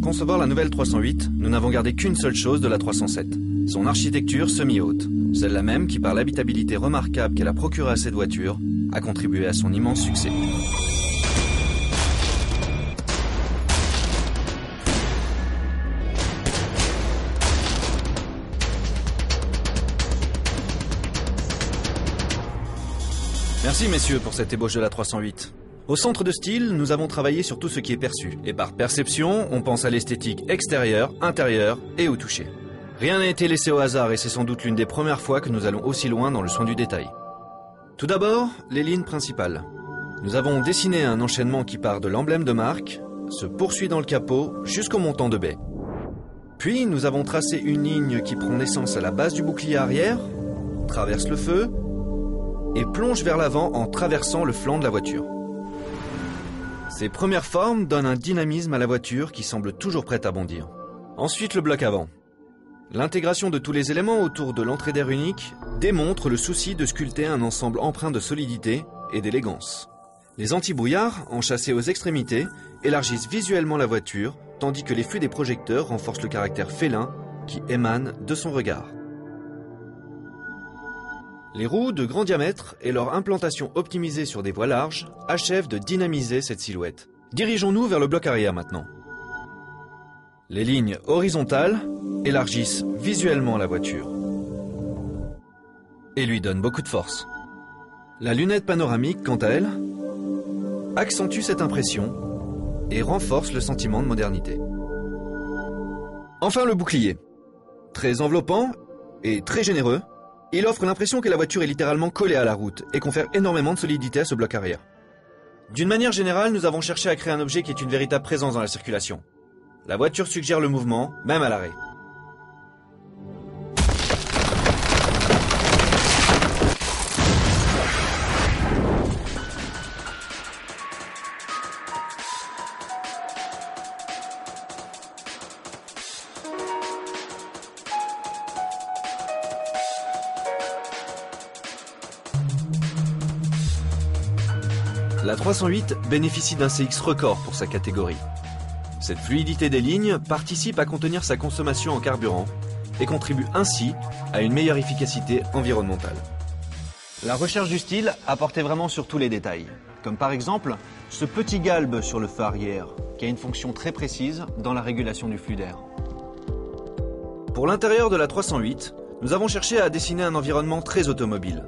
concevoir la nouvelle 308, nous n'avons gardé qu'une seule chose de la 307, son architecture semi-haute, celle-là même qui, par l'habitabilité remarquable qu'elle a procurée à cette voiture, a contribué à son immense succès. Merci messieurs pour cette ébauche de la 308. Au centre de style, nous avons travaillé sur tout ce qui est perçu. Et par perception, on pense à l'esthétique extérieure, intérieure et au toucher. Rien n'a été laissé au hasard et c'est sans doute l'une des premières fois que nous allons aussi loin dans le soin du détail. Tout d'abord, les lignes principales. Nous avons dessiné un enchaînement qui part de l'emblème de marque, se poursuit dans le capot jusqu'au montant de baie. Puis nous avons tracé une ligne qui prend naissance à la base du bouclier arrière, traverse le feu et plonge vers l'avant en traversant le flanc de la voiture. Ces premières formes donnent un dynamisme à la voiture qui semble toujours prête à bondir. Ensuite, le bloc avant. L'intégration de tous les éléments autour de l'entrée d'air unique démontre le souci de sculpter un ensemble empreint de solidité et d'élégance. Les anti-brouillards, enchâssés aux extrémités, élargissent visuellement la voiture, tandis que les flux des projecteurs renforcent le caractère félin qui émane de son regard. Les roues de grand diamètre et leur implantation optimisée sur des voies larges achèvent de dynamiser cette silhouette. Dirigeons-nous vers le bloc arrière maintenant. Les lignes horizontales élargissent visuellement la voiture et lui donnent beaucoup de force. La lunette panoramique, quant à elle, accentue cette impression et renforce le sentiment de modernité. Enfin, le bouclier. Très enveloppant et très généreux, il offre l'impression que la voiture est littéralement collée à la route et confère énormément de solidité à ce bloc arrière. D'une manière générale, nous avons cherché à créer un objet qui est une véritable présence dans la circulation. La voiture suggère le mouvement, même à l'arrêt. La 308 bénéficie d'un CX record pour sa catégorie. Cette fluidité des lignes participe à contenir sa consommation en carburant et contribue ainsi à une meilleure efficacité environnementale. La recherche du style a porté vraiment sur tous les détails, comme par exemple ce petit galbe sur le feu arrière qui a une fonction très précise dans la régulation du flux d'air. Pour l'intérieur de la 308, nous avons cherché à dessiner un environnement très automobile.